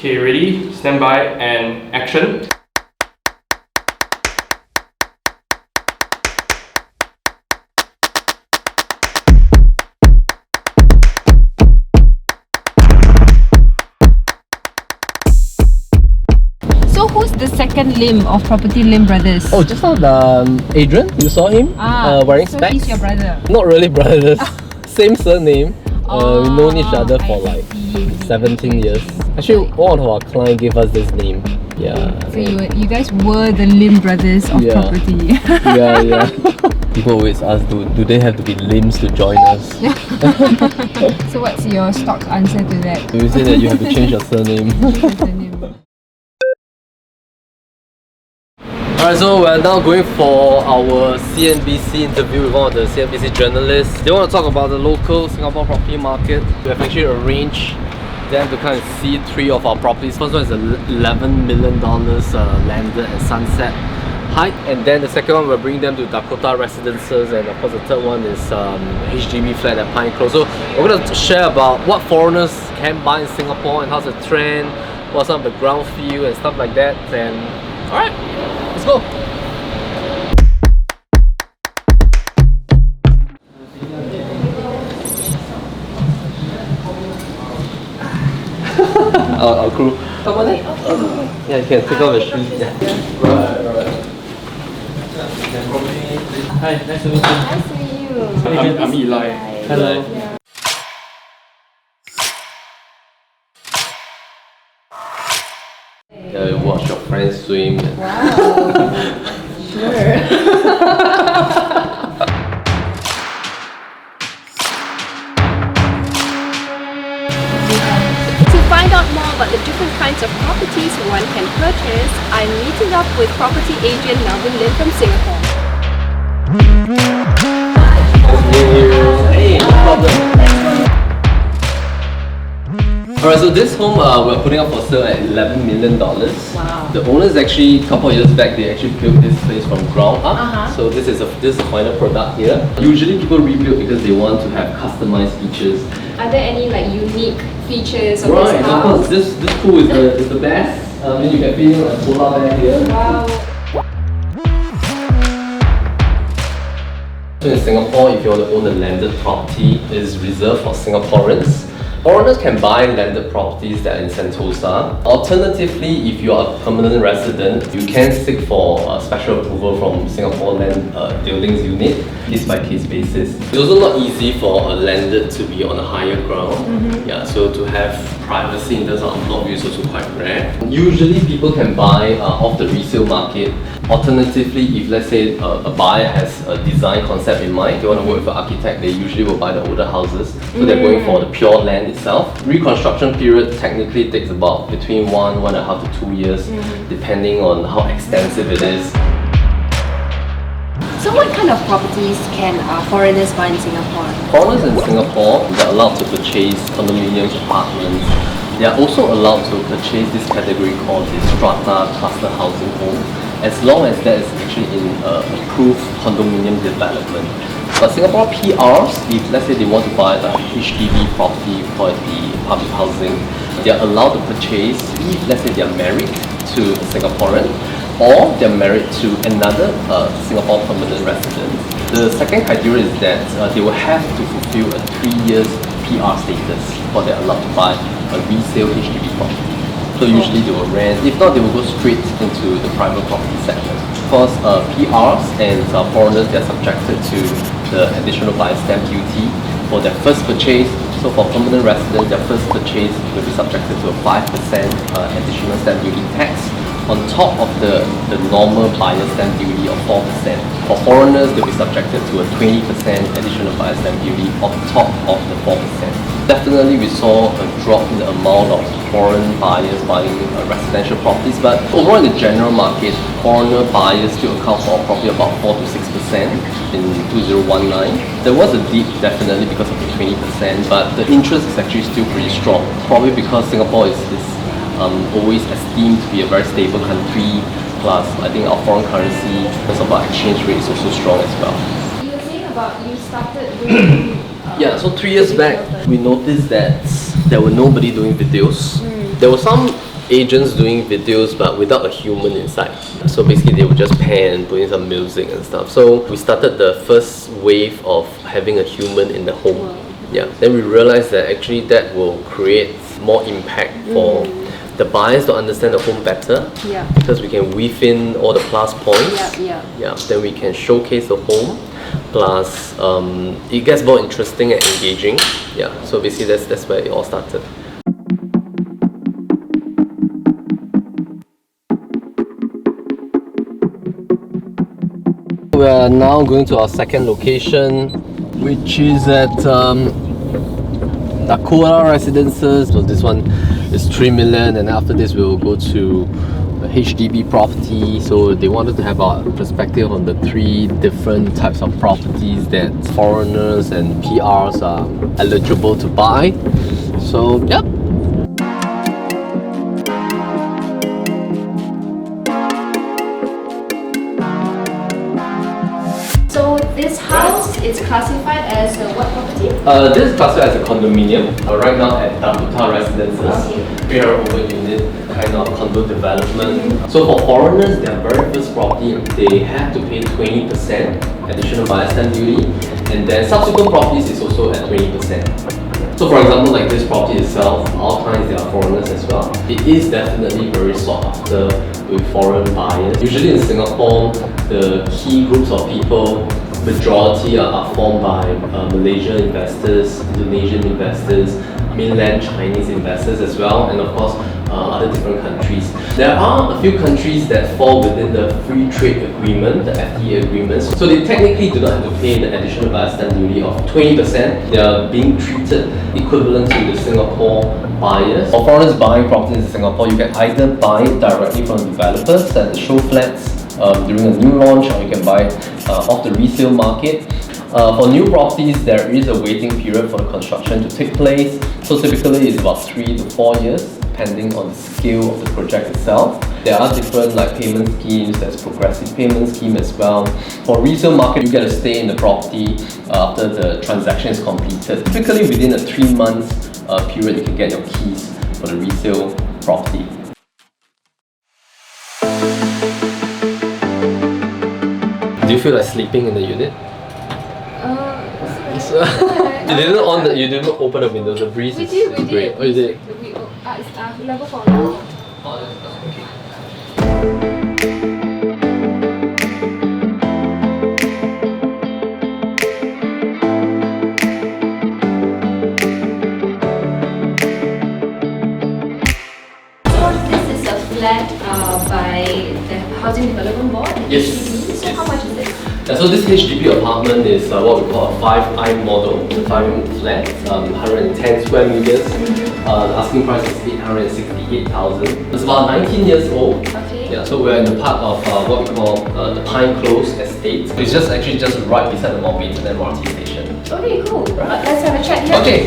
Okay, ready, stand by, and action. So who's the second limb of PropertyLimBrothers? Oh, just now Adrian, you saw him wearing so specs. he's your brother? Not really brothers, same surname. We've known each other for like see. 17 years. Actually, one of our clients gave us this name. Yeah. So you guys were the Lim brothers of property. yeah. People always ask, do they have to be limbs to join us? So what's your stock answer to that? We say that you have to change your surname. Alright, so we're now going for our CNBC interview with one of the CNBC journalists. They want to talk about the local Singapore property market. We have actually arranged them to kind of see 3 of our properties. First one is $11 million landed at Sunset Height, and then the second one we're bringing them to Dakota Residences, and of course the third one is HDB flat at Pine Close. So we're going to share about what foreigners can buy in Singapore and how's the trend, what's some of the ground feel and stuff like that. And alright, let's go! Our crew. Come on in. Yeah, you can take off your shoes. Yeah. Right. Hi, nice to meet you. Nice to meet you. I'm Eli. Hello. Yeah, you watch your friends swim. Wow. Sure. To find out more about the different kinds of properties one can purchase, I'm meeting up with property agent Melvin Lim from Singapore. Hey, no problem. Alright, so this home we're putting up for sale at $11 million. Wow. The owners actually, a couple of years back, they actually built this place from ground up. So this is the final product here. Usually people rebuild because they want to have customized features. Are there any like unique features of Right, this of course, house? this pool is the best. You can fit in a polar bear here. Wow. So in Singapore, if you want to own a landed property, it is reserved for Singaporeans. Foreigners can buy landed properties that are in Sentosa. Alternatively, if you are a permanent resident, you can seek for special approval from Singapore Land Buildings Unit, case-by-case basis. It's also not easy for a landed to be on a higher ground. Yeah, so to have privacy in terms of block view is also quite rare. Usually people can buy off the resale market. Alternatively, if let's say a buyer has a design concept in mind, they want to work with an architect, they usually will buy the older houses. So they're going for the pure land itself. Reconstruction period technically takes about between 1.5 to 2 years, depending on how extensive it is. So what kind of properties can foreigners buy in Singapore? Foreigners in Singapore, they're allowed to purchase condominiums, apartments. They are also allowed to purchase this category called the strata cluster housing home, as long as that is actually in approved condominium development. But Singapore PRs, if let's say they want to buy a HDB property for the public housing, they are allowed to purchase if let's say they are married to a Singaporean or they're married to another Singapore permanent resident. The second criteria is that they will have to fulfill a 3 years PR status before they're allowed to buy a resale HDB property. So usually they will rent, if not they will go straight into the private property segment. Of course, PRs and foreigners, they are subjected to the additional buyer stamp duty for their first purchase. So for permanent residents, their first purchase will be subjected to a 5% additional stamp duty tax on top of the normal buyer stamp duty of 4%. For foreigners, they'll be subjected to a 20% additional buyer stamp duty on top of the 4%. Definitely we saw a drop in the amount of foreign buyers buying residential properties, but overall in the general market, foreigner buyers still account for probably about 4 to 6% in 2019. There was a dip definitely because of the 20%, but the interest is actually still pretty strong. Probably because Singapore is always esteemed to be a very stable country, plus I think our foreign currency because of our exchange rate is also strong as well. You were saying about you started doing Yeah, so 3 years back, we noticed that there were nobody doing videos. There were some agents doing videos but without a human inside. So basically they would just pan, put in some music and stuff. So we started the first wave of having a human in the home. Yeah. Then we realized that actually that will create more impact for the buyers to understand the home better. Yeah. Because we can weave in all the plus points. Yeah. Then we can showcase the home. Plus, it gets more interesting and engaging. Yeah. So basically that's where it all started. We are now going to our second location, which is at Dakota Residences. So this one is 3 million, and after this we'll go to a HDB property. So they wanted to have a perspective on the 3 different types of properties that foreigners and PRs are eligible to buy. So yep. So this house is classified as what property? This is classified as a condominium. Right now at Dakota Residences, 300 unit kind of condo development. So for foreigners, their very first property, they have to pay 20% additional buyer stamp duty, and then subsequent properties is also at 20%. So for example, like this property itself, our clients, they are foreigners as well. It is definitely very sought after with foreign buyers. Usually in Singapore, the key groups of people, majority are formed by Malaysian investors, Indonesian investors, mainland Chinese investors as well, and of course other different countries. There are a few countries that fall within the free trade agreement, the FTA agreements, so they technically do not have to pay the additional buyer stamp duty of 20%. They are being treated equivalent to the Singapore buyers. For foreigners buying properties in Singapore, you can either buy it directly from developers at the show flats during a new launch, or you can buy off the resale market. For new properties, there is a waiting period for the construction to take place. So typically it's about 3 to 4 years, depending on the scale of the project itself. There are different like payment schemes, there's progressive payment scheme as well. For resale market, you get to stay in the property after the transaction is completed. Typically within a 3 months period, you can get your keys for the resale property. Do you feel like sleeping in the unit? You didn't open the windows. The breeze is great. Oh, you did? It's level 4 now. Okay. This is a flat by the Housing Development Board. Yes. So how much is it? So this HDB apartment is what we call a 5i model, 5-room flat, 110 square meters. The asking price is 868,000. It's about 19 years old. Okay. Yeah, so we're in the part of what we call the Pine Close estate. So it's just right beside the Mountbatten MRT station. Okay, cool. Let's have a chat here. Okay.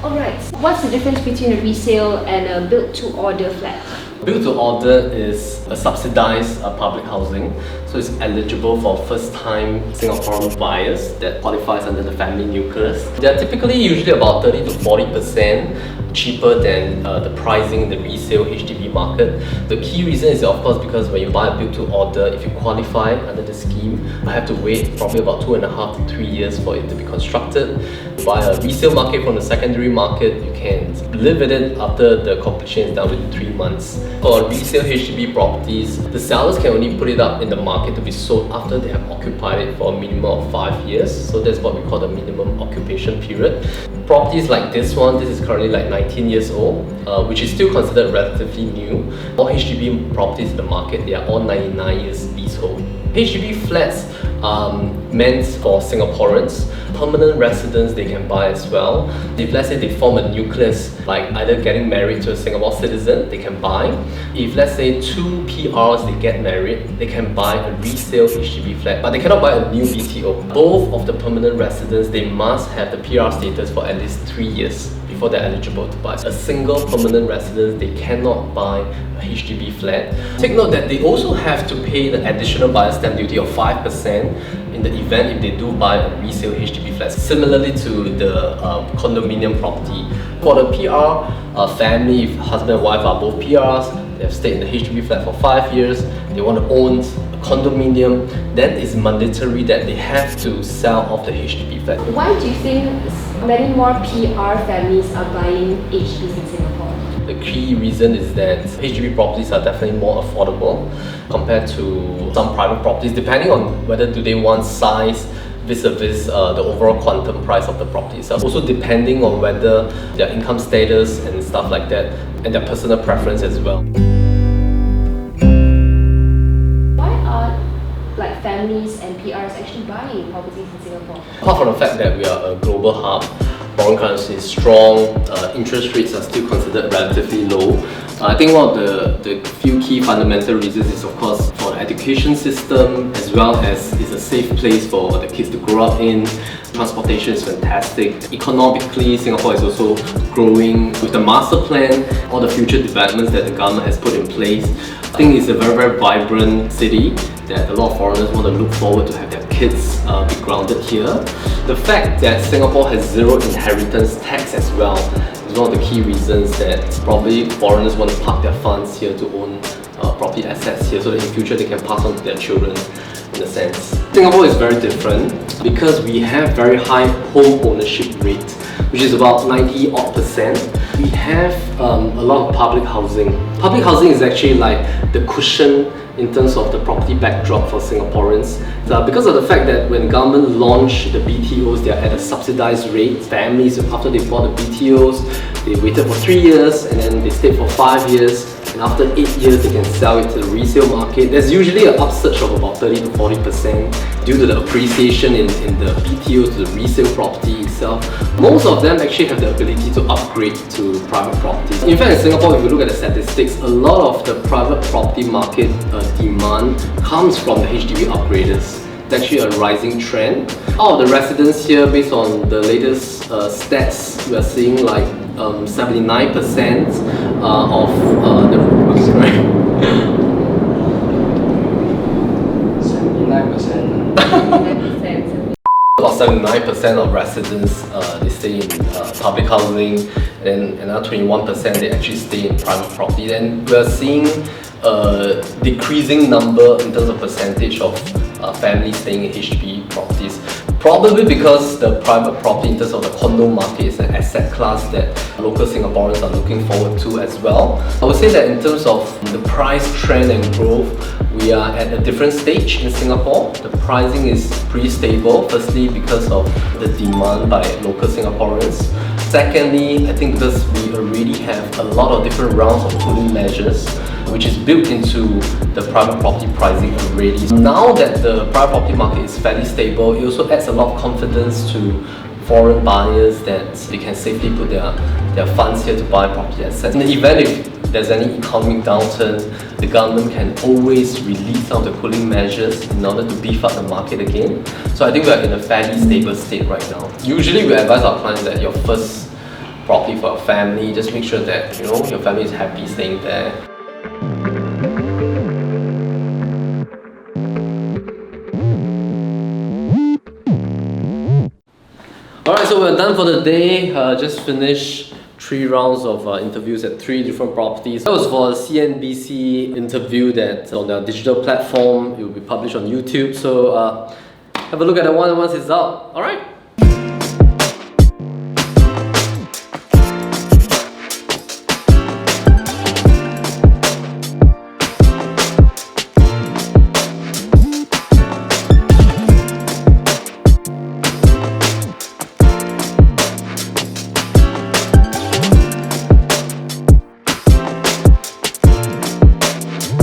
Alright. What's the difference between a resale and a built-to-order flat? Built to order is a subsidized public housing, so it's eligible for first-time Singaporean buyers that qualifies under the family nucleus. They're typically usually about 30 to 40% cheaper than the pricing in the resale HDB market. The key reason is of course because when you buy a built to order, if you qualify under the scheme, you have to wait probably about 2.5 to 3 years for it to be constructed. You buy a resale market from the secondary market, you can live with it after the completion is done within 3 months. For resale HDB properties, the sellers can only put it up in the market to be sold after they have occupied it for a minimum of 5 years. So that's what we call the minimum occupation period. Properties like this one, this is currently like 19 years old, which is still considered relatively new. All HDB properties in the market, they are all 99 years leasehold. HDB flats meant for Singaporeans. Permanent residents they can buy as well. If let's say they form a nucleus, like either getting married to a Singapore citizen, they can buy. If let's say 2 PRs they get married, they can buy a resale HDB flat, but they cannot buy a new BTO. Both of the permanent residents, they must have the PR status for at least 3 years before they're eligible to buy. A single permanent resident, they cannot buy a HDB flat. Take note that they also have to pay the additional buyer stamp duty of 5% in the event if they do buy a resale HDB flat. Similarly to the condominium property, For the PR family, if husband and wife are both PRs, they have stayed in the HDB flat for 5 years, they want to own a condominium, then it's mandatory that they have to sell off the HDB flat. Why do you think many more PR families are buying HDBs in Singapore? The key reason is that HDB properties are definitely more affordable compared to some private properties, depending on whether do they want size vis-a-vis the overall quantum price of the property itself. Also depending on whether their income status and stuff like that, and their personal preference as well. Why are families and PRs actually buying properties in Singapore? Apart from the fact that we are a global hub, foreign currency is strong, interest rates are still considered relatively low. I think one of the few key fundamental reasons is of course for the education system, as well as it's a safe place for the kids to grow up in. Transportation is fantastic. Economically, Singapore is also growing. With the master plan, all the future developments that the government has put in place, I think it's a very, very vibrant city that a lot of foreigners want to look forward to have their kids be grounded here. The fact that Singapore has zero inheritance tax as well is one of the key reasons that probably foreigners want to park their funds here to own property assets here, so that in future they can pass on to their children, in a sense. Singapore is very different because we have very high home ownership rate, which is about 90-odd%. We have a lot of public housing. Public housing is actually like the cushion in terms of the property backdrop for Singaporeans. Because of the fact that when the government launched the BTOs, they are at a subsidized rate. Families, after they bought the BTOs, they waited for 3 years and then they stayed for 5 years. And after 8 years, they can sell it to the resale market. There's usually an upsurge of about 30 to 40% due to the appreciation in the BTOs to the resale property itself. Most of them actually have the ability to upgrade to private properties. In fact, in Singapore, if you look at the statistics, a lot of the private property market demand comes from the HDB upgraders. It's actually a rising trend. Out of the residents here, based on the latest stats, we are seeing like 79% of the... Sorry. 79%. About 79% of residents they stay in public housing, and another 21% they actually stay in private property. And we are seeing a decreasing number in terms of percentage of families staying in HDB properties. Probably because the private property in terms of the condo market is an asset class that local Singaporeans are looking forward to as well. I would say that in terms of the price trend and growth, we are at a different stage in Singapore. The pricing is pretty stable, firstly because of the demand by local Singaporeans. Secondly, I think because we already have a lot of different rounds of cooling measures, which is built into the private property pricing already. Now that the private property market is fairly stable, it also adds a lot of confidence to foreign buyers that they can safely put their funds here to buy property assets. In the event if there's any economic downturn, the government can always release some of the cooling measures in order to beef up the market again. So I think we're in a fairly stable state right now. Usually we advise our clients that your first property for a family, just make sure that your family is happy staying there. Alright, so we're done for the day. Just finished 3 rounds of interviews at 3 different properties. That was for a CNBC interview that's on their digital platform. It will be published on YouTube. So have a look at that one once it's out. Alright.